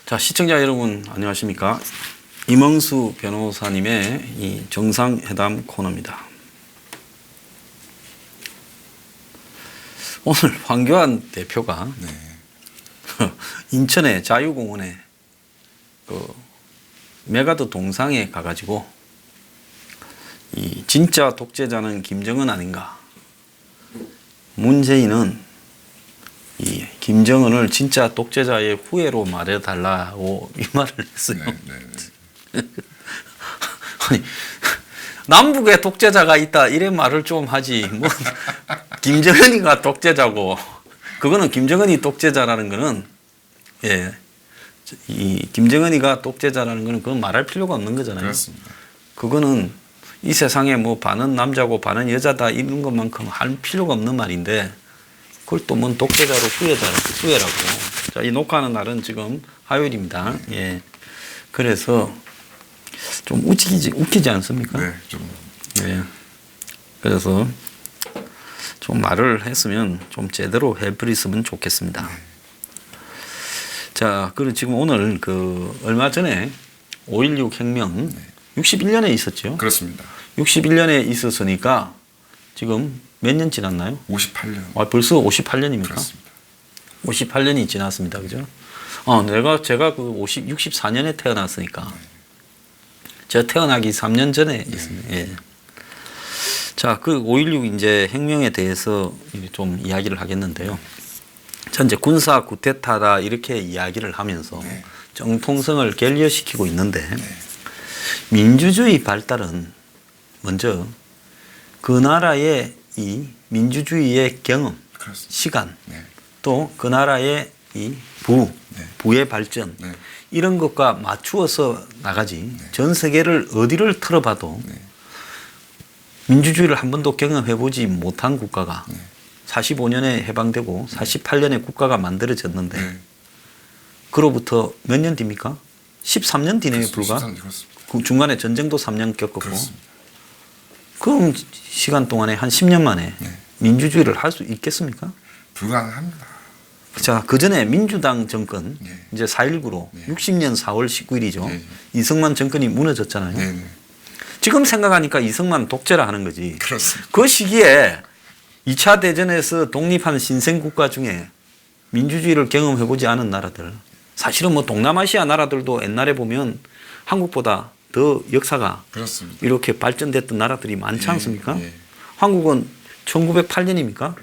자, 시청자 여러분 안녕하십니까? 임응수 변호사님의 이 정상회담 코너입니다. 오늘 황교안 대표가 인천의 자유공원에 그 메가드 동상에 가가지고 이 진짜 독재자는 김정은 아닌가? 문재인은 이 김정은을 진짜 독재자의 후예로 말해달라고 이 말을 했어요. 아니, 남북에 독재자가 있다 이래 말을 좀 하지 뭐 김정은이가 독재자고 그거는 김정은이 독재자라는 거는 이 김정은이가 독재자라는 거는 그건 말할 필요가 없는 거잖아요. 그렇습니다. 그거는 이 세상에 뭐 반은 남자고 반은 여자다 이런 것만큼 할 필요가 없는 말인데 그걸 또 뭔 독재자로 후예라고. 자, 이 녹화하는 날은 지금 화요일입니다. 예. 그래서 좀 웃기지 않습니까? 네, 좀. 예. 그래서 좀 말을 했으면 좀 제대로 해버렸으면 좋겠습니다. 자, 그리고 지금 오늘 그 얼마 전에 5.16 혁명 61년에 있었죠. 그렇습니다. 61년에 있었으니까 지금 몇 년 지났나요? 58년. 아, 벌써 58년입니까? 그렇습니다. 58년이 지났습니다. 그죠? 제가 그 64년에 태어났으니까. 제가 태어나기 3년 전에 있습니다. 예. 자, 그 5.16 이제 혁명에 대해서 좀 이야기를 하겠는데요. 자, 이제 군사 쿠데타다 이렇게 이야기를 하면서 정통성을 결여시키고 있는데 민주주의 발달은 먼저 그 나라의 이 민주주의의 경험, 그렇습니다. 시간, 네. 또 그 나라의 이 부의 발전 이런 것과 맞추어서 나가지 전 세계를 어디를 털어봐도 민주주의를 한 번도 경험해보지 못한 국가가 45년에 해방되고 48년에 국가가 만들어졌는데 그로부터 몇 년 뒤입니까? 13년 뒤네요, 불과. 그 중간에 전쟁도 3년 겪었고. 그렇습니다. 그럼 시간 동안에 한 10년 만에 민주주의를 할 수 있겠습니까? 불가능합니다. 자, 그 전에 민주당 정권, 이제 4.19로 60년 4월 19일이죠. 이승만 정권이 무너졌잖아요. 지금 생각하니까 이승만 독재라 하는 거지. 그렇습니다. 그 시기에 2차 대전에서 독립한 신생국가 중에 민주주의를 경험해보지 않은 나라들. 사실은 뭐 동남아시아 나라들도 옛날에 보면 한국보다 더 역사가 그렇습니다. 이렇게 발전됐던 나라들이 많지 않습니까? 한국은 1908년입니까?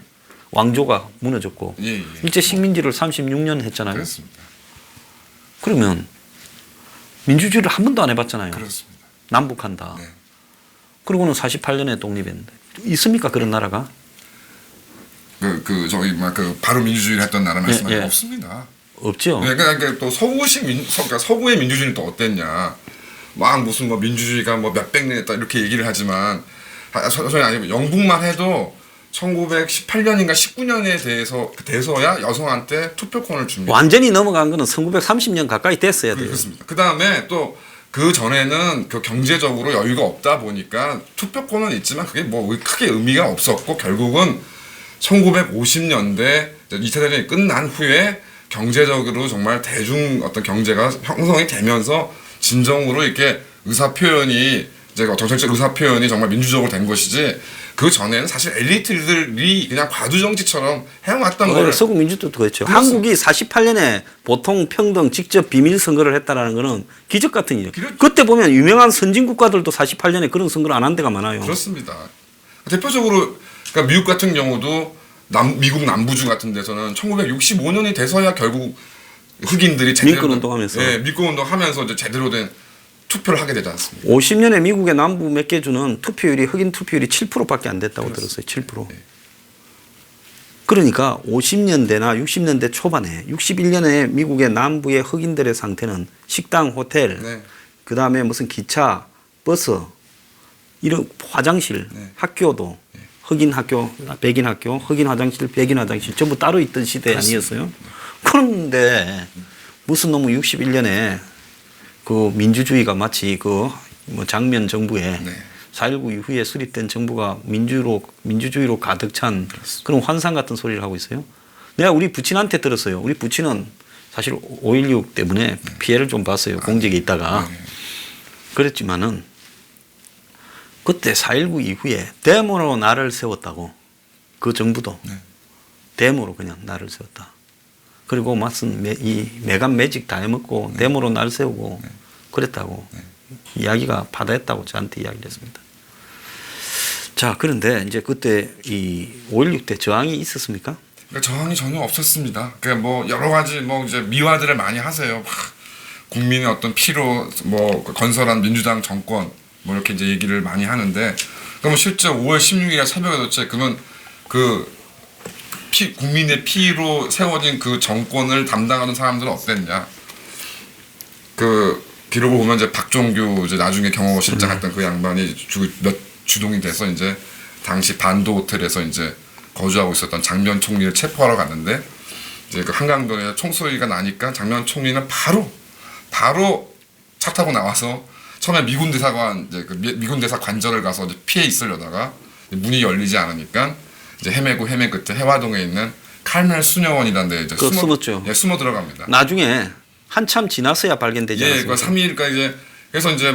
왕조가 무너졌고 일제 식민지를 36년 했잖아요. 그렇습니다. 그러면 민주주의를 한 번도 안 해봤잖아요. 그렇습니다. 남북한다. 그리고는 48년에 독립했는데 있습니까 그런 나라가? 저희 그 바로 민주주의를 했던 나라 말씀하시면 예. 없습니다. 없죠. 그러니까 또 서구의 민주주의는 또 어땠냐? 막 무슨 뭐 민주주의가 뭐 몇백 년 했다 이렇게 얘기를 하지만 저희 아니고 영국만 해도 1918년인가 19년에 돼서야 여성한테 투표권을 줍니다. 완전히 넘어간 거는 1930년 가까이 됐어야 돼요. 그렇습니다. 그 다음에 또 그 전에는 그 경제적으로 여유가 없다 보니까 투표권은 있지만 그게 뭐 크게 의미가 없었고 결국은 1950년대 2차 대전이 끝난 후에 경제적으로 정말 대중 어떤 경제가 형성이 되면서 진정으로 이렇게 의사표현이 이제 정책적 의사표현이 정말 민주적으로 된 것이지 그 전에는 사실 엘리트들이 그냥 과두정치처럼 해왔던 거예요. 서구 민주도 그렇죠. 한국이 48년에 보통 평등 직접 비밀 선거를 했다라는 거는 기적 같은 일이에요. 그때 보면 유명한 선진 국가들도 48년에 그런 선거를 안 한 데가 많아요. 그렇습니다. 대표적으로 그러니까 미국 같은 경우도 미국 남부주 같은 데서는 1965년이 돼서야 결국 흑인들이 제대로 민권 운동하면서 민권 운동하면서 이제 제대로 된 투표를 하게 되지 않습니까? 50년에 미국의 남부 몇 개 주는 투표율이 흑인 투표율이 7%밖에 안 됐다고 들었어요. 7%. 그러니까 50년대나 60년대 초반에 61년에 미국의 남부의 흑인들의 상태는 식당, 호텔, 그다음에 무슨 기차, 버스, 이런 화장실, 학교도 흑인 학교, 백인 학교, 흑인 화장실, 백인 화장실 전부 따로 있던 시대 아니었어요? 그런데 무슨 놈의 61년에 그 민주주의가 마치 그 뭐 장면 정부에 4.19 이후에 수립된 정부가 민주주의로 가득 찬 그런 환상 같은 소리를 하고 있어요. 내가 우리 부친한테 들었어요. 우리 부친은 사실 5.16 때문에 피해를 좀 봤어요. 공직에 있다가. 그랬지만은 그때 4.19 이후에 데모로 나를 세웠다고. 그 정부도 데모로 그냥 나를 세웠다. 그리고 무슨 이 매간 매직 다 해먹고 데모로 나를 세우고 그랬다고 이야기가 바다였다고 저한테 이야기를 했습니다. 자, 그런데 이제 그때 이 5.16 때 저항이 있었습니까? 그러니까 저항이 전혀 없었습니다. 그러니까 뭐 여러 가지 뭐 이제 미화들을 많이 하세요. 막 국민의 어떤 피로 뭐 건설한 민주당 정권 뭐 이렇게 이제 얘기를 많이 하는데 그러면 실제 5월 16일 새벽에 도대체 그러면 국민의 피로 세워진 그 정권을 담당하는 사람들은 어땠냐? 그 기록을 보면 이제 박종규 이제 나중에 경호실장 했던 그 양반이 주동이 돼서 이제 당시 반도 호텔에서 이제 거주하고 있었던 장면 총리를 체포하러 갔는데 이제 그 한강동에 총소리가 나니까 장면 총리는 바로 차 타고 나와서 처음에 미군 대사관 이제 그 미군 대사 관절을 가서 이제 피해 있으려다가 문이 열리지 않으니까 이제 헤매고 끝에 해화동에 있는 칼멜 수녀원이라는 데 이제 숨었죠. 예, 숨어 들어갑니다. 나중에 한참 지나서야 발견되지 않았습니까? 그 3일까 이제 그래서 이제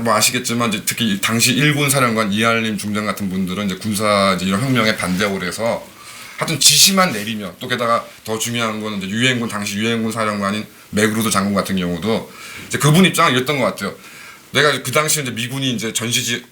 아시겠지만 이제 특히 당시 일군 사령관 이할림 중장 같은 분들은 이제 군사 이제 이런 혁명에 반대하고 그래서 하여튼 지시만 내리면 또 게다가 더 중요한 거는 이제 당시 유엔군 사령관인 맥루드 장군 같은 경우도 이제 그분 입장은 이랬던 것 같아요. 내가 그 당시 이제 미군이 이제 전시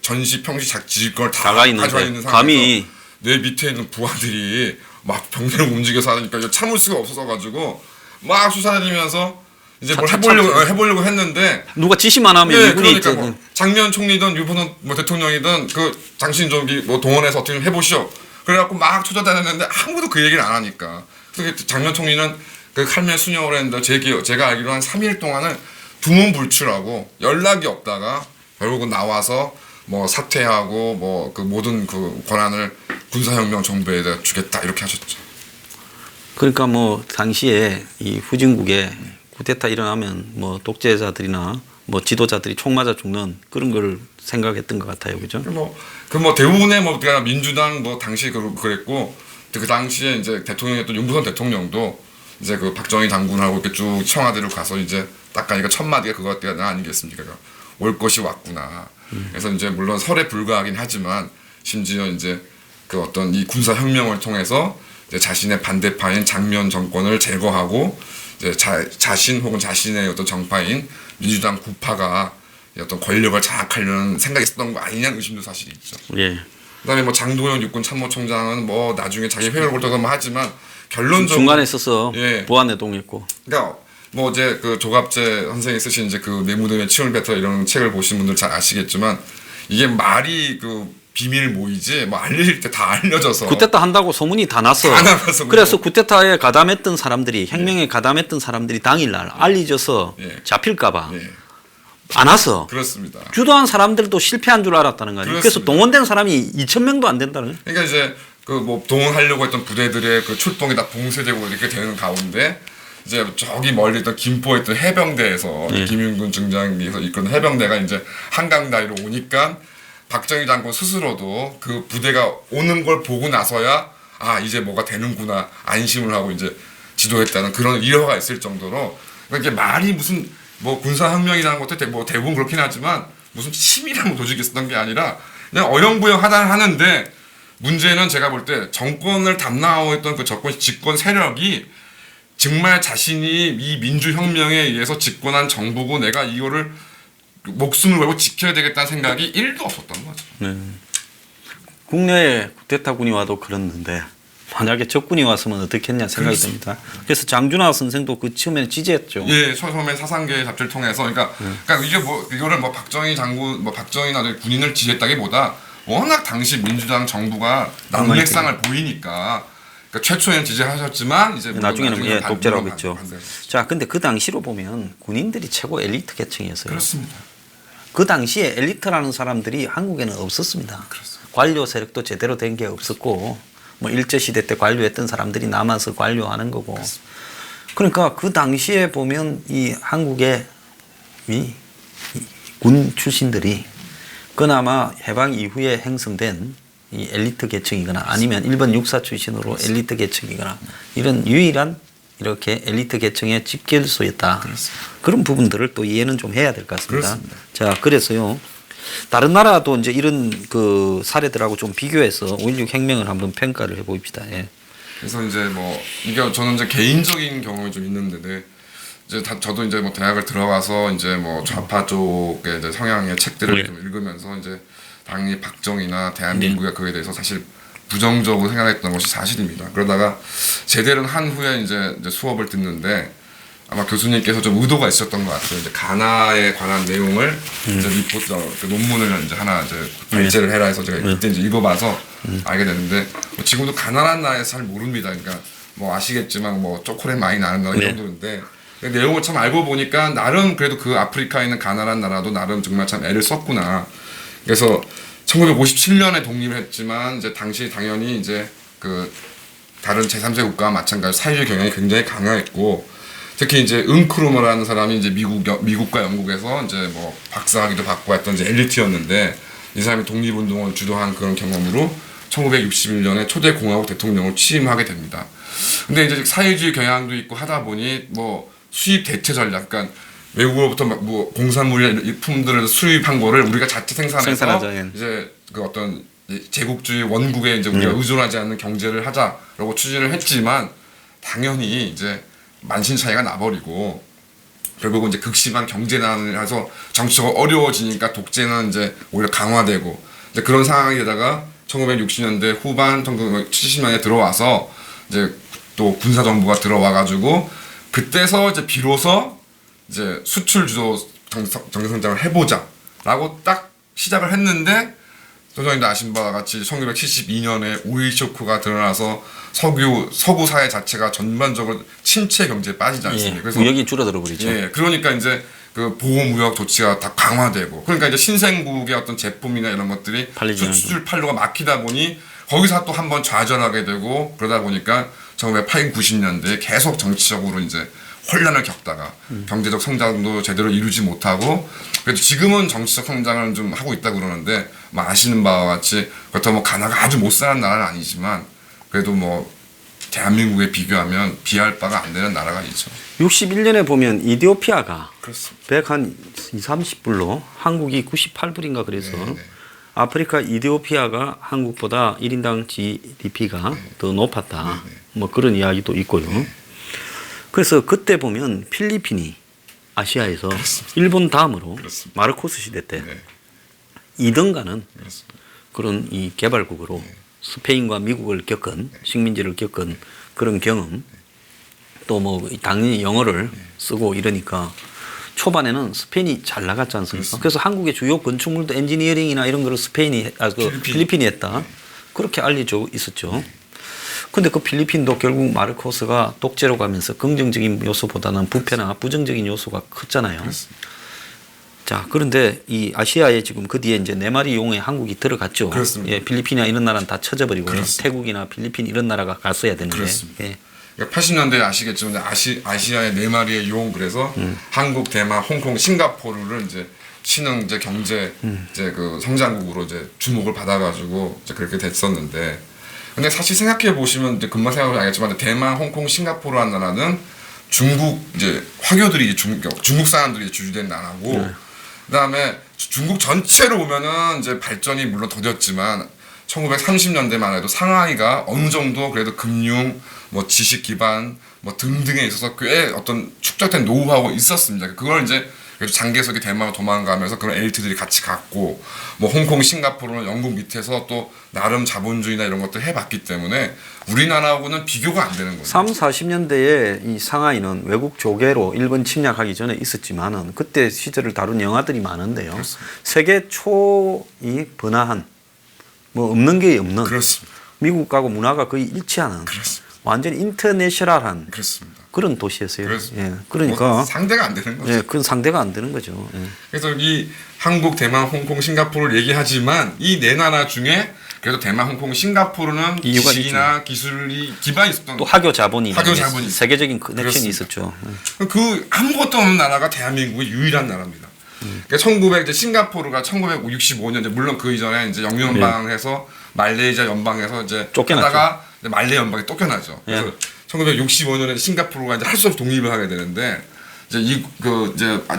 평시 지휘권을 다 가지고 있는 상황에서 감히 내 밑에 있는 부하들이 막 병대를 움직여서 하니까 이제 참을 수가 없어서 가지고 막 수사다니면서 이제 뭘 해보려고 했는데 누가 지시만 하면 미군이 그러니까 뭐 장면 총리든 유보는 뭐 대통령이든 그 당신 저기 뭐 동원해서 어떻게 좀 해보시오. 그래갖고 막 찾아다녔는데 아무도 그 얘기를 안 하니까 그래서 장면 총리는 그 칼멜 수녀를 했는데 제가 알기로 한 3일 동안은 두문불출하고 연락이 없다가 결국은 나와서 뭐 사퇴하고 뭐 그 모든 그 권한을 군사혁명 정부에다 주겠다 이렇게 하셨죠. 그러니까 뭐 당시에 이 후진국에 쿠데타 일어나면 뭐 독재자들이나 뭐 지도자들이 총 맞아 죽는 그런 걸 생각했던 것 같아요, 그죠? 뭐 대부분의 뭐 민주당 뭐 당시 그랬고 그 당시에 이제 대통령이었던 윤무선 대통령도 이제 그 박정희 장군하고 이렇게 쭉 청와대로 가서 이제 딱 가니까 첫 마디가 그거가 아니겠습니까? 올 것이 왔구나. 그래서 이제 물론 설에 불과하긴 하지만 심지어 이제 그 어떤 이 군사 혁명을 통해서 이제 자신의 반대파인 장면 정권을 제거하고 이제 자신 혹은 자신의 어떤 정파인 민주당 구파가 어떤 권력을 장악하려는 생각이 있었던 거 아니냐 의심도 사실이 있죠. 예. 그다음에 뭐 장도연 육군 참모총장은 뭐 나중에 자기 회를 걸떠서 뭐 하지만 결론적으로 중간에 있어서 예. 보안내동했고. 그러니까 뭐 이제 그 조갑재 선생이 쓰신 이제 그 내 무덤에 침을 뱉어 이런 책을 보신 분들 잘 아시겠지만 이게 말이 그 비밀 모이지 뭐 알릴 때 다 알려져서 쿠데타 한다고 소문이 다 났어. 그래서 쿠데타에 가담했던 사람들이 혁명에 가담했던 사람들이 당일날 알려져서 잡힐까봐 안 왔어. 그렇습니다. 주도한 사람들도 실패한 줄 알았다는 거예요. 그래서 동원된 사람이 2,000명도 안 된다는. 그러니까 이제 그 뭐 동원하려고 했던 부대들의 그 출동이 다 봉쇄되고 이렇게 되는 가운데 이제 저기 멀리 있던 김포에 있던 해병대에서 김윤근 중장에서 이끄는 해병대가 이제 한강 다리로 오니까 박정희 장군 스스로도 그 부대가 오는 걸 보고 나서야 아 이제 뭐가 되는구나 안심을 하고 이제 지도했다는 그런 일화가 있을 정도로 이게 말이 무슨 뭐 군사혁명이라는 것도 뭐 대부분 그렇긴 하지만 무슨 치밀한 조직이 있었던 게 아니라 그냥 어영부영 하는데 문제는 제가 볼 때 정권을 담당하고 있던 그 집권 세력이 정말 자신이 이 민주혁명에 의해서 집권한 정부고 내가 이거를 목숨을 걸고 지켜야 되겠다는 생각이 1도 없었던 거죠. 네. 국내에 쿠데타군이 와도 그랬는데 만약에 적군이 왔으면 어떻겠냐 생각이 듭니다. 그래서 장준하 선생도 그 처음에는 지지했죠. 예, 처음에 사상계 잡지를 통해서 그러니까 이게 뭐 이거를 뭐 박정희 장군 뭐 박정희나 군인을 지지했다기보다 워낙 당시 민주당 정부가 난맥상을 보이니까 그러니까 최초에는 지지하셨지만 이제 나중에는 독재라고 했죠. 자, 근데 그 당시로 보면 군인들이 최고 엘리트 계층이었어요. 그렇습니다. 그 당시에 엘리트라는 사람들이 한국에는 없었습니다. 그렇습니다. 관료 세력도 제대로 된 게 없었고 뭐 일제 시대 때 관료했던 사람들이 남아서 관료하는 거고. 그렇습니다. 그러니까 그 당시에 보면 이 한국의 이 군 출신들이 그나마 해방 이후에 형성된 이 엘리트 계층이거나 아니면 일본 육사 출신으로 엘리트 계층이거나 이런 유일한 이렇게 엘리트 계층의 집결소였다. 그렇습니다. 그런 부분들을 또 이해는 좀 해야 될 것 같습니다. 그렇습니다. 자, 그래서요. 다른 나라도 이제 이런 그 사례들하고 좀 비교해서 5.16 혁명을 한번 평가를 해봅시다. 예. 그래서 이제 뭐 이게 저는 이제 개인적인 경험이 좀 있는데 이제 저도 이제 뭐 대학을 들어가서 이제 뭐 좌파 쪽의 이제 성향의 책들을 네. 좀 읽으면서 이제 당연히 박정희나 대한민국의 그에 대해서 사실 부정적으로 생각했던 것이 사실입니다. 그러다가 제대를 한 후에 이제 수업을 듣는데 아마 교수님께서 좀 의도가 있었던 것 같아요. 이제 가나에 관한 내용을 이제 리포트 그 논문을 이제 하나 이제 발제를 해라 해서 제가 그때 이제 읽어봐서 알게 되는데 뭐 지금도 가나라는 나라에서 잘 모릅니다. 그러니까 뭐 아시겠지만 뭐 초콜릿 많이 나는 나라 이 정도인데 내용을 참 알고 보니까 나름 그래도 그 아프리카에 있는 가나라는 나라도 나름 정말 참 애를 썼구나. 그래서 1957년에 독립을 했지만 이제 당시 당연히 이제 그 다른 제3세 국가와 마찬가지로 사회주의 경향이 굉장히 강화했고 특히 이제 은크루머라는 사람이 이제 미국과 영국에서 이제 뭐 박사학위도 받고 했던 이제 엘리트였는데 이 사람이 독립운동을 주도한 그런 경험으로 1961년에 초대 공화국 대통령을 취임하게 됩니다. 근데 이제 사회주의 경향도 있고 하다 보니 뭐 수입 대체 전략, 그러니까 외국으로부터 뭐 공산물 품들을 수입한 거를 우리가 자체 생산해서 이제 그 어떤 제국주의 원국에 이제 우리가 의존하지 않는 경제를 하자라고 추진을 했지만 당연히 이제 만신 차이가 나버리고 결국은 이제 극심한 경제난을 해서 정치가 어려워지니까 독재는 이제 오히려 강화되고 이제 그런 상황이 되다가 1960년대 후반 1970년에 들어와서 이제 또 군사 정부가 들어와 가지고 그때서 이제 비로소 이제 수출 주도 경제 성장을 해보자라고 딱 시작을 했는데 소장님도 아신 바와 같이 1972년에 오일 쇼크가 드러나서 서구 사회 자체가 전반적으로 침체 경제에 빠지지 않습니까? 예, 그래서 무역이 줄어들어 버리죠. 예, 그러니까 이제 그 보호 무역 조치가 다 강화되고 그러니까 이제 신생국의 어떤 제품이나 이런 것들이 수출 판로가 막히다 보니 거기서 또 한번 좌절하게 되고 그러다 보니까 1980, 90년대에 계속 정치적으로 이제 혼란을 겪다가 경제적 성장도 제대로 이루지 못하고 그래도 지금은 정치적 성장을 좀 하고 있다 그러는데 뭐 아시는 바와 같이 그렇다고 뭐 가나가 아주 못 사는 나라는 아니지만 그래도 뭐 대한민국에 비교하면 비할 바가 안 되는 나라가 있죠. 61년에 보면 이디오피아가 그렇습니다. 130불로 한국이 98불인가 그래서 네. 아프리카 이디오피아가 한국보다 1인당 GDP가 더 높았다. 뭐 그런 이야기도 있고요. 그래서 그때 보면 필리핀이 아시아에서 일본 다음으로 마르코스 시대 때 2등 가는 그런 이 개발국으로 스페인과 미국을 겪은 식민지를 겪은 그런 경험 또 뭐 당연히 영어를 쓰고 이러니까 초반에는 스페인이 잘 나갔지 않습니까? 그래서 한국의 주요 건축물도 엔지니어링이나 이런 거를 필리핀이 했다. 그렇게 알려져 있었죠. 근데 그 필리핀도 결국 마르코스가 독재로 가면서 긍정적인 요소보다는 부패나 부정적인 요소가 컸잖아요. 그렇습니다. 자, 그런데 이 아시아에 지금 그 뒤에 이제 4마리 용에 한국이 들어갔죠. 그렇습니다. 예, 필리핀이나 이런 나라는 다 쳐져버리고요. 그렇습니다. 태국이나 필리핀 이런 나라가 갔어야 되는데. 그렇습니다. 예. 그러니까 80년대에 아시겠지만 아시아의 4마리의 용 그래서 한국, 대만, 홍콩, 싱가포르를 이제 신흥 이제 경제 이제 그 성장국으로 이제 주목을 받아가지고 이제 그렇게 됐었는데. 근데 사실 생각해 보시면 이제 금방 생각하면 알겠지만 대만, 홍콩, 싱가포르라는 나라는 중국 이제 화교들이 중국 사람들이 주주된 나라고 그다음에 중국 전체로 보면은 이제 발전이 물론 더뎠지만 1930년대만 해도 상하이가 어느 정도 그래도 금융 뭐 지식 기반 뭐 등등에 있어서 꽤 어떤 축적된 노후하고 있었습니다. 그걸 이제 그래서 장개석이 대만으로 도망가면서 그런 엘리트들이 같이 갔고 뭐 홍콩, 싱가포르는 영국 밑에서 또 나름 자본주의나 이런 것들 해봤기 때문에 우리나라하고는 비교가 안 되는 거죠. 30, 40년대에 이 상하이는 외국 조개로 일본 침략하기 전에 있었지만은 그때 시절을 다룬 영화들이 많은데요. 그렇습니다. 세계 초이 번화한 뭐 없는 게 없는 그렇습니다. 미국하고 문화가 거의 일치하는 그렇습니다. 완전히 인터내셔널한 그렇습니다. 그런 도시였어요. 그렇습니다. 예, 그러니까 뭐 상대가 안 되는 거죠. 예, 그건 상대가 안 되는 거죠. 예. 그래서 이 한국, 대만, 홍콩, 싱가포르를 얘기하지만 이 네 나라 중에 그래도 대만, 홍콩, 싱가포르는 지식이나 기술이 기반이 있었던 또 학교 자본이 자본이 세계적인 커넥션이 그렇습니다. 있었죠. 그 아무것도 없는 나라가 대한민국의 유일한 나라입니다. 그러니까 이제 싱가포르가 1965년 물론 그 이전에 이제 영연방해서 말레이시아 연방에서 이제 쫓겨났죠. 하다가 이제 말레이 연방에 쫓겨나죠. 그래서 1965년에 싱가포르가 이제 할 수 없이 독립을 하게 되는데 이제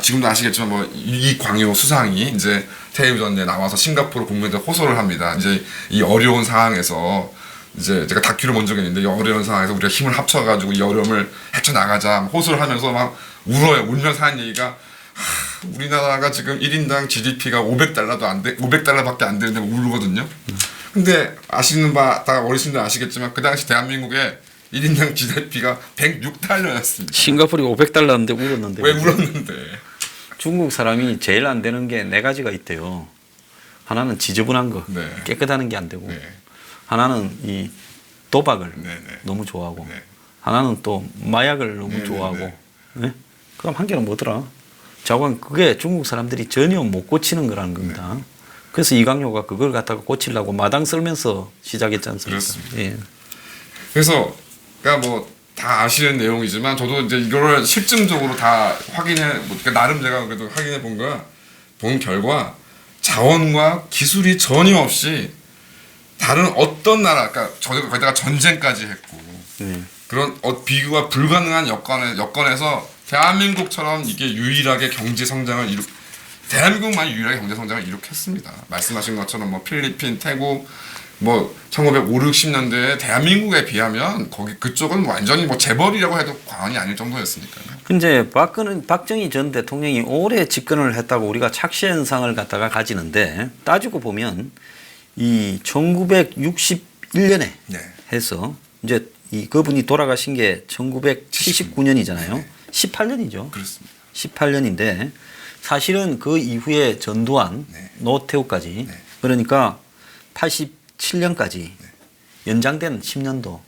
지금도 아시겠지만 뭐 이광효 수상이 이제 텔레비전에 나와서 싱가포르 국민한테 호소를 합니다. 이제 이 어려운 상황에서 이제 제가 다큐를 본 적이 있는데 이 어려운 상황에서 우리가 힘을 합쳐가지고 이 어려움을 헤쳐나가자 호소를 하면서 막 울어요. 울면서 하는 얘기가 우리나라가 지금 1인당 GDP가 500달러밖에 안 되는데 울거든요. 근데 아시는 바 다 어르신들 아시겠지만 그 당시 대한민국의 1인당 GDP가 106달러였습니다. 싱가포르이 500달러인데 울었는데. 왜 울었는데? 중국 사람이 제일 안 되는 게 네 가지가 있대요. 하나는 지저분한 거, 네. 깨끗한 게 안 되고, 네. 하나는 이 도박을 네, 네. 너무 좋아하고, 네. 하나는 또 마약을 너무 네, 좋아하고, 네, 네? 그럼 한 개는 뭐더라? 자관 그게 중국 사람들이 전혀 못 고치는 거라는 겁니다. 네. 그래서 이광효가 그걸 갖다가 고치려고 마당 쓸면서 시작했지 않습니까? 그렇습니다. 예. 그래서 그러니까 뭐 다 아시는 내용이지만 저도 이제 이거를 실증적으로 다 그러니까 나름 제가 그래도 확인해 본 결과 자원과 기술이 전혀 없이 다른 어떤 나라, 그러니까 거기다가 전쟁까지 했고 그런 비교가 불가능한 여건에서 대한민국처럼 이게 유일하게 경제 성장을 대한민국만 유일하게 경제 성장을 이룩했습니다. 말씀하신 것처럼 뭐 필리핀, 태국 뭐 1950, 60년대에 대한민국에 비하면 거기 그쪽은 완전히 뭐 재벌이라고 해도 과언이 아닐 정도였으니까요. 근데 박정희 전 대통령이 오래 집권을 했다고 우리가 착시 현상을 갖다가 가지는데 따지고 보면 이 1961년에 네. 해서 이제 그분이 돌아가신 게 1979년이잖아요. 네. 18년이죠. 그렇습니다. 18년인데 사실은 그 이후에 전두환, 네. 노태우까지 네. 그러니까 87년까지 연장된 10년도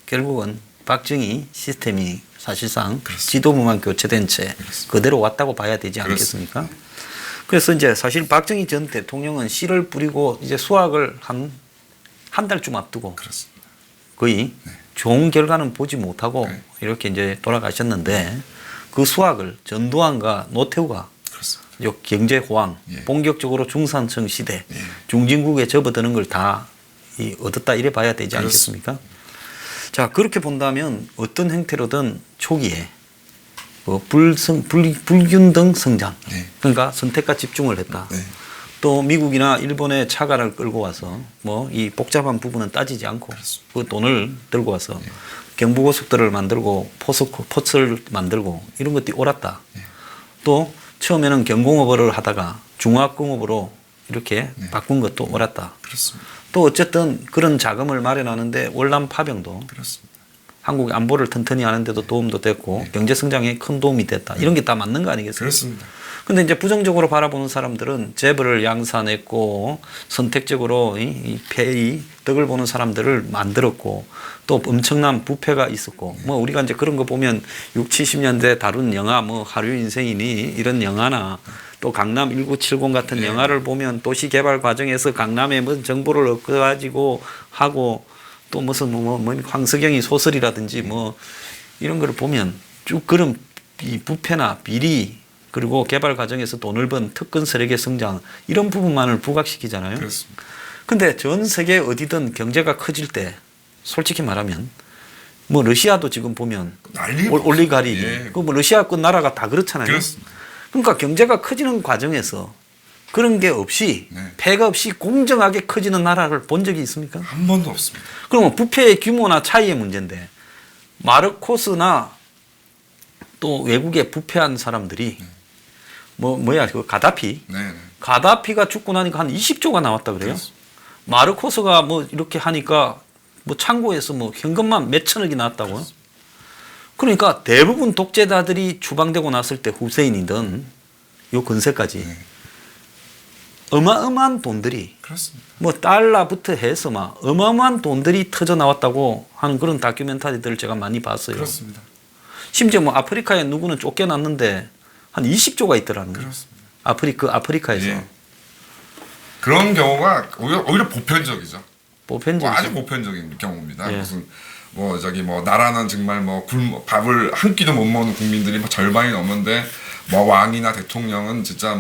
결국은 박정희 시스템이 사실상 지도부만 교체된 채 그대로 왔다고 봐야 되지 않겠습니까? 그렇습니다. 그래서 이제 사실 박정희 전 대통령은 씨를 뿌리고 이제 수학을 한 달쯤 앞두고 그렇습니다. 거의 좋은 결과는 보지 못하고 네. 이렇게 이제 돌아가셨는데 그 수학을 전두환과 노태우가 그렇습니다. 요 경제 호황, 예. 본격적으로 중산층 시대, 예. 중진국에 접어드는 걸 다 얻었다 이래 봐야 되지 그렇습니다. 않겠습니까? 자 그렇게 본다면 어떤 형태로든 초기에 불균등 성장, 네. 그러니까 선택과 집중을 했다. 네. 또 미국이나 일본의 차관을 끌고 와서 뭐 이 복잡한 부분은 따지지 않고 그 돈을 들고 와서 경부고속도로를 만들고 포스를 만들고 이런 것들이 옳았다. 또 처음에는 경공업을 하다가 중화학공업으로 이렇게 바꾼 것도 옳았다. 그렇습니다. 또 어쨌든 그런 자금을 마련하는데 월남 파병도 그렇습니다. 한국의 안보를 튼튼히 하는데도 도움도 됐고 경제 성장에 큰 도움이 됐다. 이런 게 다 맞는 거 아니겠습니까? 그렇습니다. 근데 이제 부정적으로 바라보는 사람들은 재벌을 양산했고 선택적으로 이 덕을 보는 사람들을 만들었고 또 엄청난 부패가 있었고 뭐 우리가 이제 그런 거 보면 6, 70년대 다룬 영화 뭐 하류 인생이니 이런 영화나 또 강남 1970 같은 영화를 보면 도시 개발 과정에서 강남에 무슨 정보를 얻어가지고 하고 또 무슨 뭐 황석영이 소설이라든지 뭐 이런 걸 보면 쭉 그런 이 부패나 비리 그리고 개발 과정에서 돈을 번 특권 세력의 성장 이런 부분만을 부각시키잖아요. 그렇습니다. 근데 전 세계 어디든 경제가 커질 때 솔직히 말하면 뭐 러시아도 지금 보면 올리가리 예. 그 뭐 러시아권 나라가 다 그렇잖아요. 그렇습니다. 그러니까 경제가 커지는 과정에서 그런 게 없이 폐가 없이 공정하게 커지는 나라를 본 적이 있습니까? 한 번도 없습니다. 그러면 부패의 규모나 차이의 문제인데 마르코스나 또 외국의 부패한 사람들이 그 가다피 네. 가다피가 죽고 나니까 한 20조가 나왔다 그래요. 마르코스가 뭐 이렇게 하니까 뭐 창고에서 뭐 현금만 몇 천억이 나왔다고요. 그러니까 대부분 독재자들이 추방되고 났을 때 후세인이든 요 근세까지 어마어마한 돈들이 그렇습니다. 뭐 달러부터 해서 막 어마어마한 돈들이 터져 나왔다고 하는 그런 다큐멘터리들을 제가 많이 봤어요. 그렇습니다. 심지어 뭐 아프리카에 누구는 쫓겨났는데 한 20조가 있더라는 거예요. 그렇습니다. 아프리카에서. 예. 그런 경우가 오히려 보편적이죠. 보편적이죠. 아주 보편적인 경우입니다. 예. 무슨 나라는 정말 밥을 한 끼도 못 먹는 국민들이 절반이 넘는데 왕이나 대통령은 진짜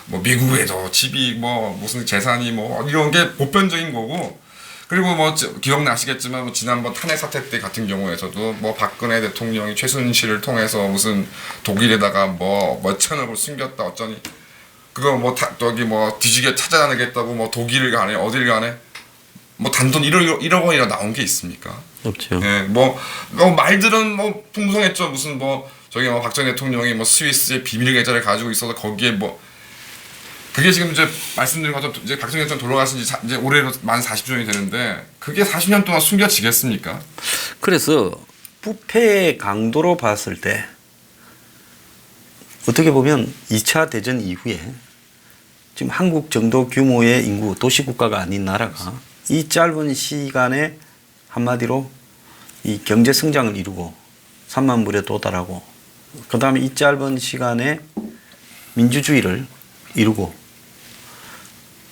미국에도 집이 무슨 재산이 이런 게 보편적인 거고 그리고 뭐 기억나시겠지만 뭐 지난번 탄핵 사태 때 같은 경우에서도 뭐 박근혜 대통령이 최순실을 통해서 무슨 독일에다가 뭐 몇천억을 숨겼다 어쩌니 그거 뭐 저기 뭐 뒤지게 찾아내겠다고 뭐 독일 간에 어딜 간에 뭐 단돈 1억 원이라 나온 게 있습니까? 없죠. 예, 뭐 말들은 뭐 풍성했죠. 무슨 뭐 저기 뭐 박정희 대통령이 뭐 스위스의 비밀 계좌를 가지고 있어서 거기에 뭐 그게 지금 이제 말씀드린 것처럼 이제 박정희 대통령 돌아가신 지 이제 올해로 만 40주년이 되는데 그게 40년 동안 숨겨지겠습니까? 그래서 부패의 강도로 봤을 때 어떻게 보면 2차 대전 이후에 지금 한국 정도 규모의 인구 도시국가가 아닌 나라가 이 짧은 시간에 한마디로 이 경제 성장을 이루고 3만 불에 도달하고 그 다음에 이 짧은 시간에 민주주의를 이루고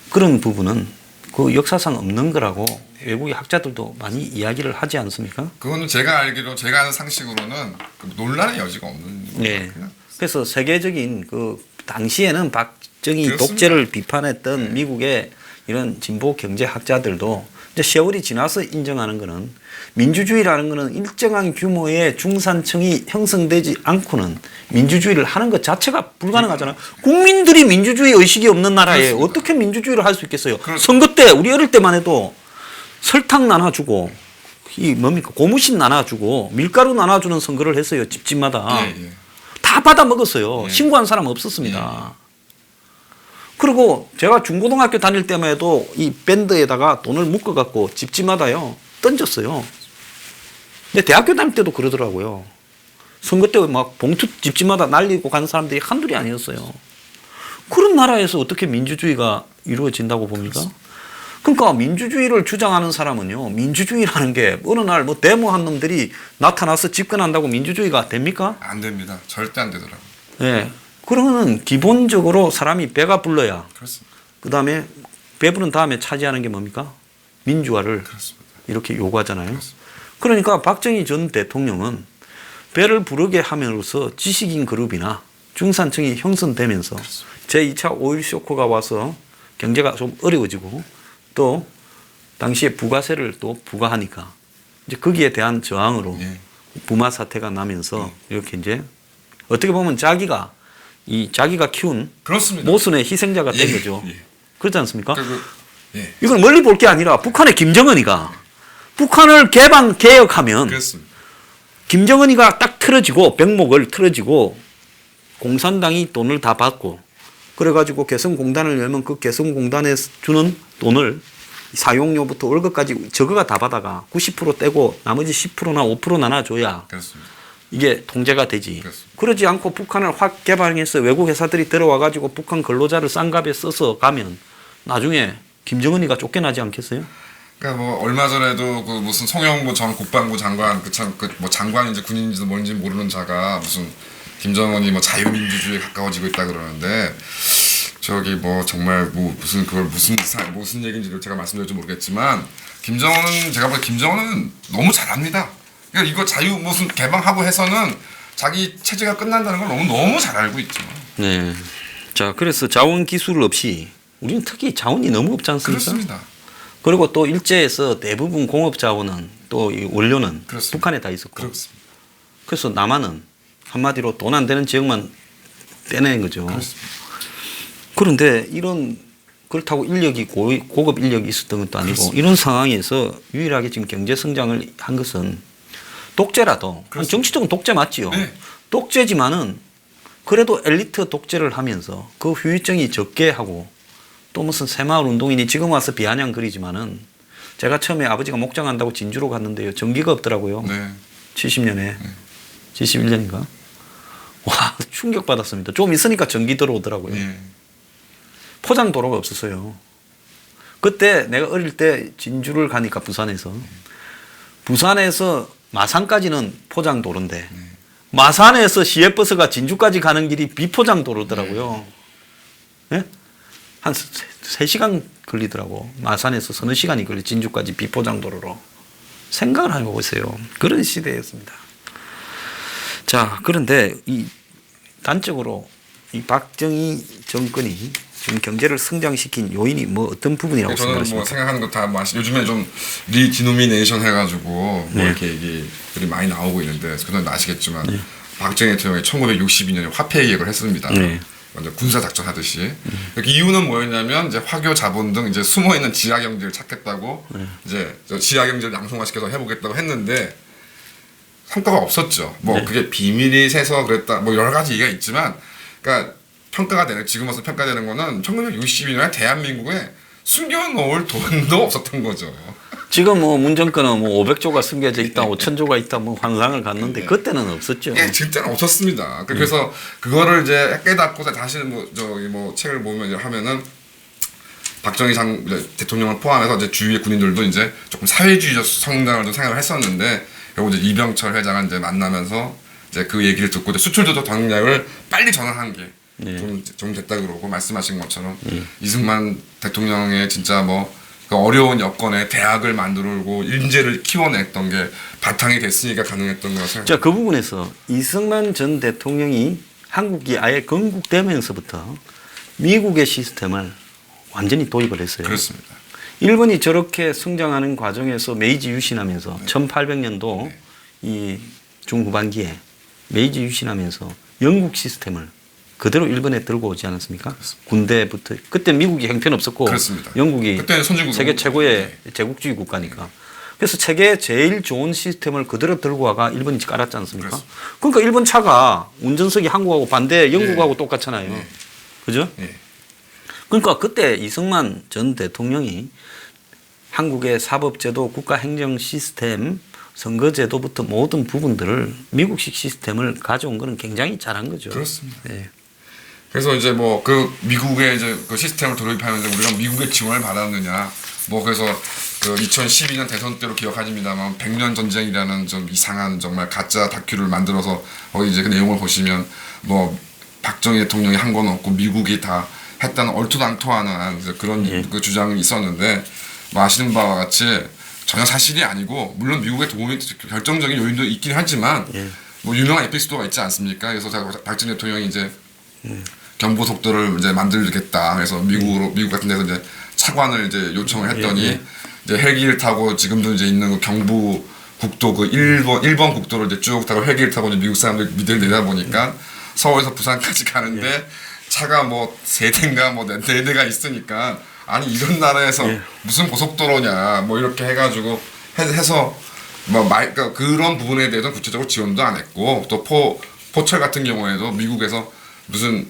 그런 부분은 그 역사상 없는 거라고 외국의 학자들도 많이 이야기를 하지 않습니까? 그거는 제가 알기로 제가 아는 상식으로는 그 논란의 여지가 없는 네. 거예요. 그래서 세계적인 그 당시에는 박정희 그렇습니다. 독재를 비판했던 미국의 이런 진보 경제학자들도 이제 세월이 지나서 인정하는 거는 민주주의라는 거는 일정한 규모의 중산층이 형성되지 않고는 민주주의를 하는 것 자체가 불가능하잖아요. 국민들이 민주주의 의식이 없는 나라에 그렇습니다. 어떻게 민주주의를 할 수 있겠어요. 그렇습니다. 선거 때 우리 어릴 때만 해도 설탕 나눠주고 이 뭡니까 고무신 나눠주고 밀가루 나눠주는 선거를 했어요. 집집마다. 예. 다 받아 먹었어요. 예. 신고한 사람 없었습니다. 그리고 제가 중고등학교 다닐 때만 해도 이 밴드에다가 돈을 묶어갖고 집집마다요 던졌어요. 근데 대학교 다닐 때도 그러더라고요. 선거 때 막 봉투 집집마다 날리고 가는 사람들이 한둘이 아니었어요. 그런 나라에서 어떻게 민주주의가 이루어진다고 봅니까? 그러니까 민주주의를 주장하는 사람은요, 민주주의라는 게 어느 날 뭐 데모한 놈들이 나타나서 집권한다고 민주주의가 됩니까? 안 됩니다. 절대 안 되더라고요. 네. 그러면은 기본적으로 사람이 배가 불러야 그렇습니다. 그 다음에 배부른 다음에 차지하는 게 뭡니까? 민주화를 그렇습니다. 이렇게 요구하잖아요. 그렇습니다. 그러니까 박정희 전 대통령은 배를 부르게 함으로써 지식인 그룹이나 중산층이 형성되면서 제2차 오일 쇼크가 와서 경제가 좀 어려워지고 또 당시에 부가세를 또 부과하니까 이제 거기에 대한 저항으로 예. 부마 사태가 나면서 이렇게 이제 어떻게 보면 자기가 키운 그렇습니다. 모순의 희생자가 된 예, 거죠. 예. 그렇지 않습니까? 예. 이걸 멀리 볼 게 아니라 북한의 김정은이가 북한을 개혁하면 그렇습니다. 김정은이가 딱 틀어지고 병목을 틀어지고 공산당이 돈을 다 받고 그래가지고 개성공단을 열면 그 개성공단에 주는 돈을 사용료부터 월급까지 저거가 다 받아가 90% 떼고 나머지 10%나 5% 나눠줘야 그렇습니다. 이게 통제가 되지. 그렇습니다. 그러지 않고 북한을 확 개방해서 외국 회사들이 들어와가지고 북한 근로자를 싼 값에 써서 가면 나중에 김정은이가 쫓겨나지 않겠어요? 그러니까 뭐 얼마 전에도 그 무슨 송영무 전 국방부 장관 뭐 장관인지 군인인지도 뭔지 모르는 자가 무슨 김정은이 뭐 자유민주주의에 가까워지고 있다 그러는데 저기 뭐 정말 뭐 무슨 그걸 무슨 얘기인지 제가 말씀드릴지 모르겠지만 제가 볼 때 김정은은 너무 잘합니다. 그러니까 이거 자유 무슨 개방하고 해서는 자기 체제가 끝난다는 걸 너무 잘 알고 있죠. 네. 자, 그래서 자원 기술 없이 우리는 특히 자원이 너무 없지 않습니까? 그렇습니다. 그리고 또 일제에서 대부분 공업 자원은 또 이 원료는 그렇습니다. 북한에 다 있었고. 그렇습니다. 그래서 남한은 한마디로 돈 안 되는 지역만 떼내는 거죠. 그렇습니다. 그런데 그렇다고 인력이 고급 인력이 있었던 것도 아니고 그렇습니다. 이런 상황에서 유일하게 지금 경제 성장을 한 것은 독재라도 정치적인 독재 맞지요. 네. 독재지만은 그래도 엘리트 독재를 하면서 그 후유증이 적게 하고 또 무슨 새마을 운동이니 지금 와서 비아냥거리지만은 제가 처음에 아버지가 목장한다고 진주로 갔는데요. 전기가 없더라고요. 네. 70년에 71년인가? 와, 충격받았습니다. 좀 있으니까 전기 들어오더라고요. 예. 포장 도로가 없었어요. 그때 내가 어릴 때 진주를 가니까 부산에서 마산까지는 포장 도로인데 마산에서 시외버스가 진주까지 가는 길이 비포장 도로더라고요. 예? 한 3시간 걸리더라고. 마산에서 서너 시간이 걸려 진주까지 비포장 도로로. 생각을 해보세요. 그런 시대였습니다. 자, 그런데 이 단적으로 이 박정희 정권이 지금 경제를 성장시킨 요인이 뭐 어떤 부분이라고 저는 생각하십니까? 뭐 생각하는 거 다 요즘에 좀 리디노미네이션 해가지고 뭐 네. 이렇게 얘기들이 많이 나오고 있는데 그건 아시겠지만 박정희 대통령이 1962년에 화폐 계획을 했습니다. 네. 먼저 군사 작전 하듯이. 그 이유는 뭐였냐면 이제 화교 자본 등 이제 숨어 있는 지하 경제를 찾겠다고 이제 저 지하 경제를 양성화시켜서 해보겠다고 했는데 성과가 없었죠. 뭐 네. 그게 비밀이 새서 그랬다. 뭐 여러 가지 얘기가 있지만, 그러니까 평가가 되는 지금 와서 평가되는 거는 1962년에 대한민국에 숨겨놓을 돈도 없었던 거죠. 지금 뭐 문정권은 뭐 500조가 숨겨져 있다, 5,000조가 있다, 뭐 환상을 갖는데 네. 그때는 없었죠. 예, 진짜는 없었습니다. 그래서 그거를 이제 깨닫고 다시 뭐 저기 뭐 책을 보면 이제 하면은 박정희 대통령을 포함해서 이제 주위의 군인들도 이제 조금 사회주의적 성장을 좀 생각을 했었는데, 결국 이제 이병철 회장을 이제 만나면서 이제 그 얘기를 듣고 이제 수출조도 당략을 빨리 전환한 게 좀 됐다 그러고, 말씀하신 것처럼 이승만 대통령의 진짜 뭐 그 어려운 여건에 대학을 만들고 인재를 키워냈던 게 바탕이 됐으니까 가능했던 거라 생각합니다. 자, 그 부분에서 이승만 전 대통령이 한국이 아예 건국되면서부터 미국의 시스템을 완전히 도입을 했어요. 그렇습니다. 일본이 저렇게 성장하는 과정에서 메이지 유신하면서 1800년도 이 중후반기에 메이지 유신하면서 영국 시스템을 그대로 일본에 들고 오지 않았습니까? 그렇습니다. 군대부터. 그때 미국이 형편없었고 그렇습니다. 영국이 그때는 선진국 세계 최고의 제국주의 국가니까. 그래서 세계 제일 좋은 시스템을 그대로 들고 와가 일본이 깔았지 않습니까? 그렇습니다. 그러니까 일본 차가 운전석이 한국하고 반대 영국하고 똑같잖아요. 그죠? 그러니까 그때 이승만 전 대통령이 한국의 사법제도, 국가행정 시스템, 선거제도부터 모든 부분들을 미국식 시스템을 가져온 거는 굉장히 잘한 거죠. 그렇습니다. 네. 그래서 이제 뭐 그 미국의 이제 그 시스템을 도입하면서 우리가 미국의 지원을 받았느냐, 뭐 그래서 그 2012년 대선 때로 기억하십니다만 100년 전쟁이라는 좀 이상한 정말 가짜 다큐를 만들어서 거기 이제 그 내용을 보시면 뭐 박정희 대통령이 한 건 없고 미국이 다 했다는 얼토당토하는 그런 그 주장이 있었는데, 뭐 아시는 바와 같이 전혀 사실이 아니고, 물론 미국의 도움이 결정적인 요인도 있긴 하지만 뭐 유명한 에피소드가 있지 않습니까? 그래서 박정희 대통령이 이제 경보 속도를 이제 만들겠다. 그래서 미국 같은 데서 이제 차관을 이제 요청을 했더니 이제 헬기를 타고 지금도 이제 있는 그 경부 국도 그 1번 국도를 이제 쭉 타고 헬기를 타고 이제 미국 사람들 미들 내다 보니까 서울에서 부산까지 가는데 차가 뭐 3대인가 뭐 4대가 있으니까, 아니 이런 나라에서 무슨 고속도로냐 뭐 이렇게 해가지고 해서 뭐 그러니까 그런 부분에 대해서 구체적으로 지원도 안 했고, 또 포철 같은 경우에도 미국에서 무슨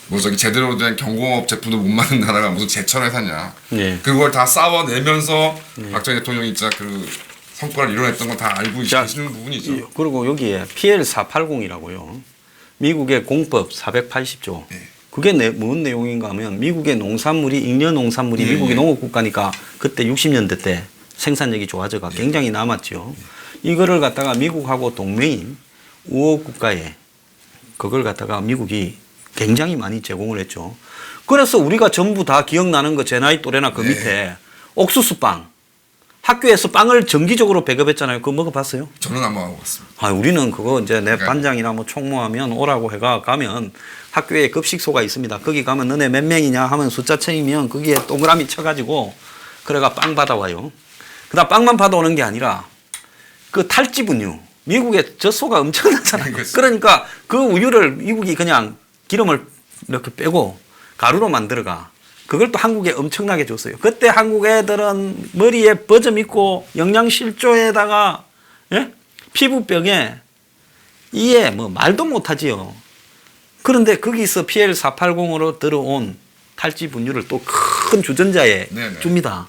뭐 저기 제대로 된 경공업 제품도 못 만든 나라가 무슨 제철 회사냐, 그걸 다 싸워내면서 박정희 대통령이 진짜 그 성과를 이뤄냈던 건 다 알고 계시는 부분이죠. 그리고 여기에 PL480이라고요. 미국의 공법 480조. 그게 뭔 내용인가 하면 미국의 농산물이 잉여 농산물이 미국이 농업국가니까 그때 60년대 때 생산력이 좋아져가 굉장히 남았죠. 이거를 갖다가 미국하고 동맹인 우호 국가에 그걸 갖다가 미국이 굉장히 많이 제공을 했죠. 그래서 우리가 전부 다 기억나는 거, 제 나이 또래나 그 밑에 옥수수빵. 학교에서 빵을 정기적으로 배급했잖아요. 그거 먹어봤어요? 저는 안 먹어봤습니다. 아, 우리는 그거 이제 내 반장이나 뭐 총무하면 오라고 해가 가면 학교에 급식소가 있습니다. 거기 가면 너네 몇 명이냐 하면 숫자 책이면 거기에 동그라미 쳐가지고 그래가 빵 받아와요. 그다음 빵만 받아오는 게 아니라 그 탈지 우유. 미국의 젖소가 엄청나잖아요. 그러니까 그 우유를 미국이 그냥 기름을 이렇게 빼고 가루로 만들어가. 그걸 또 한국에 엄청나게 줬어요. 그때 한국 애들은 머리에 버점 있고 영양실조에다가 피부병에 이에 뭐 말도 못하지요. 그런데 거기서 PL480으로 들어온 탈지 분유를 또 큰 주전자에 줍니다.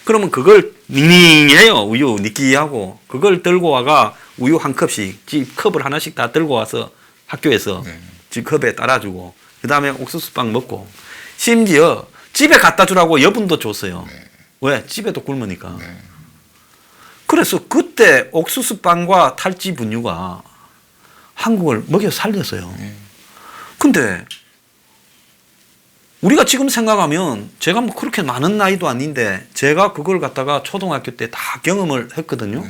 그러면 그걸 닝닝해요. 우유 느끼하고 그걸 들고 와가 우유 한 컵씩 컵을 하나씩 다 들고 와서 학교에서 컵에 따라주고, 그 다음에 옥수수빵 먹고, 심지어 집에 갖다 주라고 여분도 줬어요. 왜? 집에도 굶으니까. 그래서 그때 옥수수빵과 탈지 분유가 한국을 먹여 살렸어요. 근데 우리가 지금 생각하면, 제가 뭐 그렇게 많은 나이도 아닌데 제가 그걸 갖다가 초등학교 때 다 경험을 했거든요.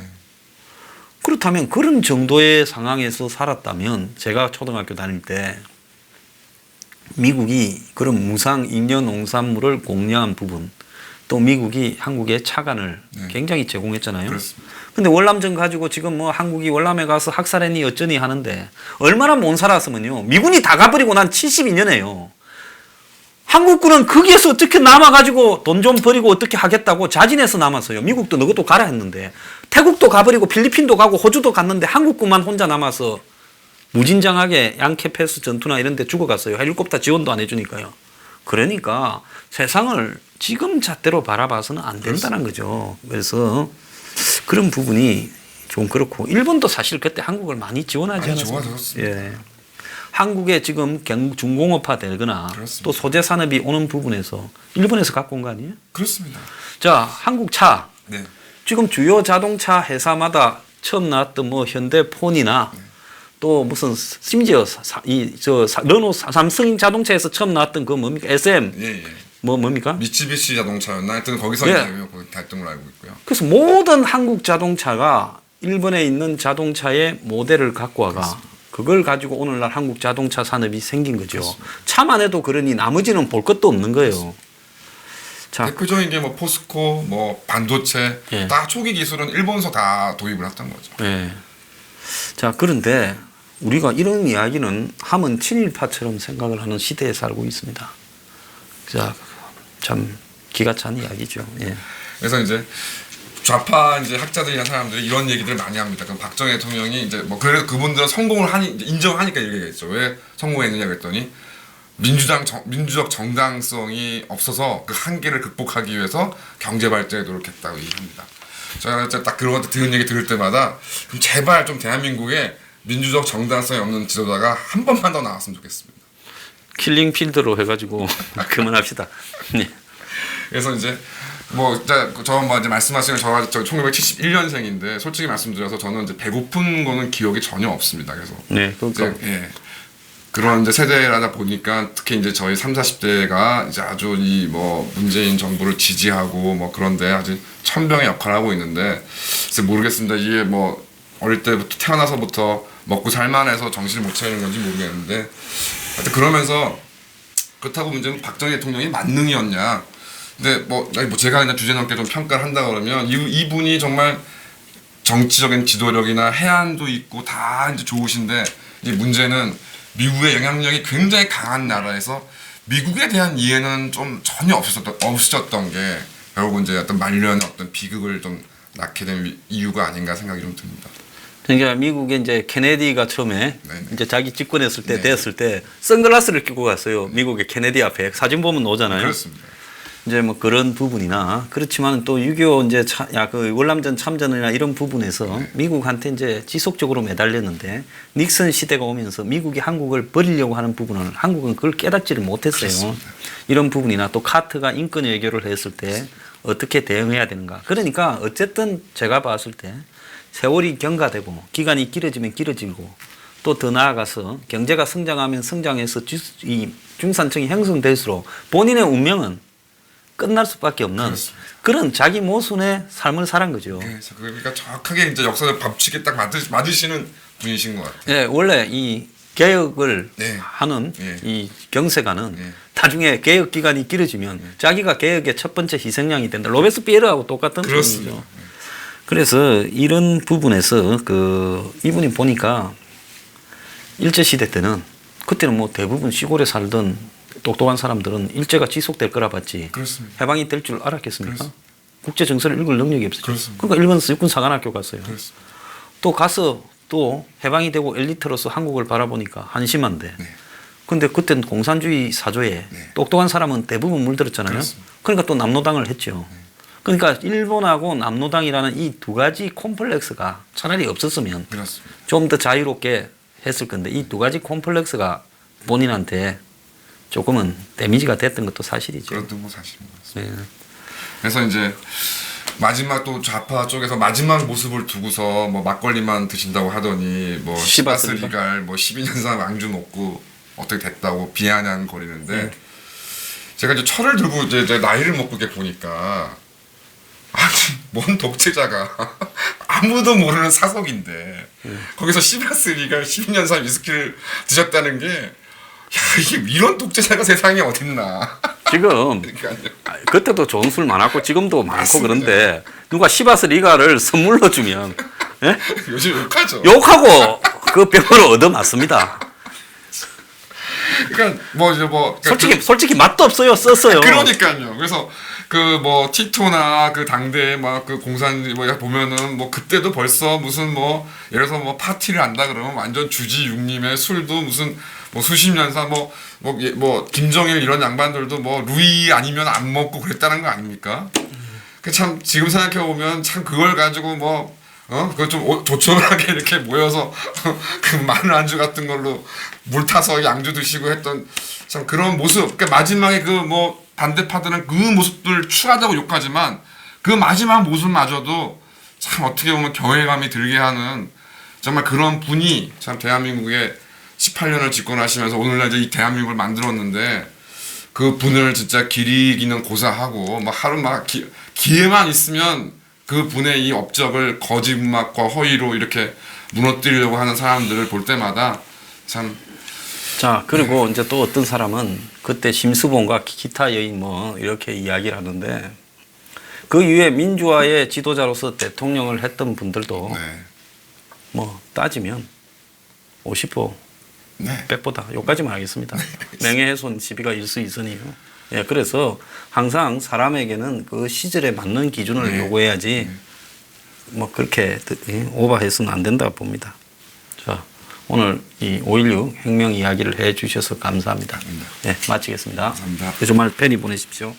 그렇다면 그런 정도의 상황에서 살았다면, 제가 초등학교 다닐 때 미국이 그런 무상 잉여 농산물을 공유한 부분, 또 미국이 한국에 차관을 굉장히 제공했잖아요. 그렇습니다. 근데 월남전 가지고 지금 뭐 한국이 월남에 가서 학살했니 어쩌니 하는데 얼마나 못 살았으면요. 미군이 다 가버리고 난 72년에요. 한국군은 거기에서 어떻게 남아가지고 돈 좀 버리고 어떻게 하겠다고 자진해서 남았어요. 미국도 너것도 가라 했는데 태국도 가버리고 필리핀도 가고 호주도 갔는데 한국군만 혼자 남아서 무진장하게 양캐패스 전투나 이런 데 죽어갔어요. 헬리콥터 지원도 안 해주니까요. 그러니까 세상을 지금 잣대로 바라봐서는 안 된다는 거죠. 그래서 그런 부분이 좀 그렇고 일본도 사실 그때 한국을 많이 지원하지 않았어요. 좋아졌습니다. 예. 한국에 지금 중공업화 되거나 그렇습니다. 또 소재 산업이 오는 부분에서 일본에서 갖고 온 거 아니에요? 그렇습니다. 자, 한국 차. 네. 지금 주요 자동차 회사마다 처음 나왔던 뭐 현대폰이나 또 무슨 심지어 르노 삼성 자동차에서 처음 나왔던 그 뭡니까? SM 예. 뭡니까? 미쓰비시 자동차였나 하여튼 거기서 예. 거기 달던 걸로 알고 있고요. 그래서 모든 한국 자동차가 일본에 있는 자동차의 모델을 갖고 와가 그걸 가지고 오늘날 한국 자동차 산업이 생긴 거죠. 차만 해도 그러니 나머지는 볼 것도 없는 거예요. 자, 대표적인 게 뭐 포스코, 뭐 반도체 예. 다 초기 기술은 일본에서 다 도입을 했던 거죠. 네. 자, 그런데 우리가 이런 이야기는 하면 친일파처럼 생각을 하는 시대에 살고 있습니다. 자, 참 기가 찬 이야기죠. 예. 그래서 이제 좌파 이제 학자들이나 사람들이 이런 얘기들을 많이 합니다. 그럼 박정희 대통령이 이제 뭐 그래도 그분들은 성공을 인정하니까 얘기했죠. 왜 성공했느냐 그랬더니 민주적 정당성이 없어서 그 한계를 극복하기 위해서 경제 발전에 노력했다고 얘기합니다. 제가 딱 그런 것들 들은 얘기 들을 때마다 그럼 제발 좀 대한민국에 민주적 정당성이 없는 지도자가 한 번만 더 나왔으면 좋겠습니다. 킬링 필드로 해가지고 그만합시다. 네. 그래서 이제 뭐 이제 말씀하시는 저 1971년생인데 솔직히 말씀드려서 저는 이제 배고픈 거는 기억이 전혀 없습니다. 그래서 네, 그러니까 이제, 그런 이제 세대라다 보니까 특히 이제 저희 30, 40대가 이제 아주 이 뭐 문재인 정부를 지지하고 뭐 그런데 아주 천병의 역할을 하고 있는데 글쎄 모르겠습니다. 이게 뭐 어릴 때부터 태어나서부터 먹고 살만해서 정신을 못 차리는 건지 모르겠는데 하여튼 그러면서 그렇다고 문제는 박정희 대통령이 만능이었냐? 근데 뭐 제가 그냥 주제 넘게 좀 평가를 한다 그러면 이분이 정말 정치적인 지도력이나 해안도 있고 다 이제 좋으신데 이 문제는 미국의 영향력이 굉장히 강한 나라에서 미국에 대한 이해는 좀 전혀 없으셨던 게 결국 이제 어떤 말년의 어떤 비극을 좀 낳게 된 이유가 아닌가 생각이 좀 듭니다. 그러니까 미국에 이제 케네디가 처음에 네네. 이제 자기 집권했을 때 네. 되었을 때 선글라스를 끼고 갔어요. 미국의 케네디 앞에 사진 보면 나오잖아요. 그렇습니다. 이제 뭐 그런 부분이나 그렇지만 또 6.25 이제 그 월남전 참전이나 이런 부분에서 미국한테 이제 지속적으로 매달렸는데 닉슨 시대가 오면서 미국이 한국을 버리려고 하는 부분을 한국은 그걸 깨닫지를 못했어요. 그렇습니다. 이런 부분이나 또 카트가 인권 외교를 했을 때 어떻게 대응해야 되는가. 그러니까 어쨌든 제가 봤을 때 세월이 경과되고 기간이 길어지면 길어지고 또 더 나아가서 경제가 성장하면 성장해서 이 중산층이 형성될수록 본인의 운명은 끝날 수밖에 없는 그렇습니다. 그런 자기 모순의 삶을 살은 거죠. 그러니까 정확하게 이제 역사적 법칙에 딱 맞으시는 분이신 것 같아요. 예, 원래 이 개혁을 네. 하는 네. 이 경세가는 네. 나중에 개혁 기간이 길어지면 자기가 개혁의 첫 번째 희생양이 된다. 로베스피에르하고 똑같은 그렇습니다. 소리죠. 그래서 이런 부분에서 이분이 보니까 일제 시대 때는 그때는 뭐 대부분 시골에 살던 똑똑한 사람들은 일제가 지속될 거라 봤지. 그렇습니다. 해방이 될 줄 알았겠습니까? 그렇습니다. 국제 정서를 읽을 능력이 없었죠. 그렇습니다. 그러니까 일본에서 육군 사관학교 갔어요. 그렇습니다. 또 가서 또 해방이 되고 엘리트로서 한국을 바라보니까 한심한데. 네. 근데 그때는 공산주의 사조에 네. 똑똑한 사람은 대부분 물들었잖아요. 그렇습니다. 그러니까 또 남노당을 했죠. 그러니까 일본하고 남노당이라는 이 두 가지 콤플렉스가 차라리 없었으면 그렇습니다. 좀 더 자유롭게 했을 건데 이 두 가지 콤플렉스가 본인한테 조금은 데미지가 됐던 것도 사실이죠. 그것도 뭐 사실인 것 같습니다. 네. 그래서 이제 마지막 또 좌파 쪽에서 마지막 모습을 두고서 뭐 막걸리만 드신다고 하더니 뭐 시바스 리갈 뭐 12년산 왕주 먹고 어떻게 됐다고 비아냥거리는데 제가 이제 철을 들고 이제 나이를 먹고 이렇게 보니까 아니 뭔 독재자가 아무도 모르는 사석인데 거기서 시바스 리갈 12년산 위스키를 드셨다는 게 이게 이런 독재자가 세상에 어딨나. 지금 그러니까요. 그때도 좋은 술 많았고 지금도 많고 맞습니다. 그런데 누가 시바스 리가를 선물로 주면 예? 요즘 욕하죠. 욕하고 그 병을 얻어맞습니다. 그러니까 뭐 이제 뭐 그러니까 솔직히 맛도 없어요. 썼어요. 그러니까요. 그래서 그 뭐 티토나 그 당대 막 그 공산 뭐 보면은 뭐 그때도 벌써 무슨 뭐 예를 들어서 뭐 파티를 한다 그러면 완전 주지 육림의 술도 무슨 뭐 수십 년사 뭐 김정일 이런 양반들도 뭐 루이 아니면 안 먹고 그랬다는 거 아닙니까? 그 참 지금 생각해 보면 참 그걸 가지고 뭐 그거 좀 조촐하게 이렇게 모여서 그 마늘 안주 같은 걸로 물 타서 양주 드시고 했던 참 그런 모습. 그러니까 마지막에 그 뭐 반대파들은 그 모습들 추하다고 욕하지만 그 마지막 모습마저도 참 어떻게 보면 경외감이 들게 하는 정말 그런 분이 참 대한민국에 18년을 집권하시면서 오늘날 이제 이 대한민국을 만들었는데 그 분을 진짜 기리기는 고사하고 뭐 하루 막 기회만 있으면 그 분의 이 업적을 거짓말과 허위로 이렇게 무너뜨리려고 하는 사람들을 볼 때마다 참. 자, 그리고 이제 또 어떤 사람은 그때 심수봉과 기타 여인 뭐 이렇게 이야기를 하는데 그 이후에 민주화의 지도자로서 대통령을 했던 분들도 네. 뭐 따지면 50보 네. 100보다 여기까지만 하겠습니다. 명예훼손 시비가 일수 있으니요. 예, 그래서 항상 사람에게는 그 시절에 맞는 기준을 네. 요구해야지 뭐 그렇게 오버해서는 안 된다고 봅니다. 자, 오늘 이 5.16 혁명 이야기를 해 주셔서 감사합니다. 네, 마치겠습니다. 감사합니다. 주말 편히 보내십시오.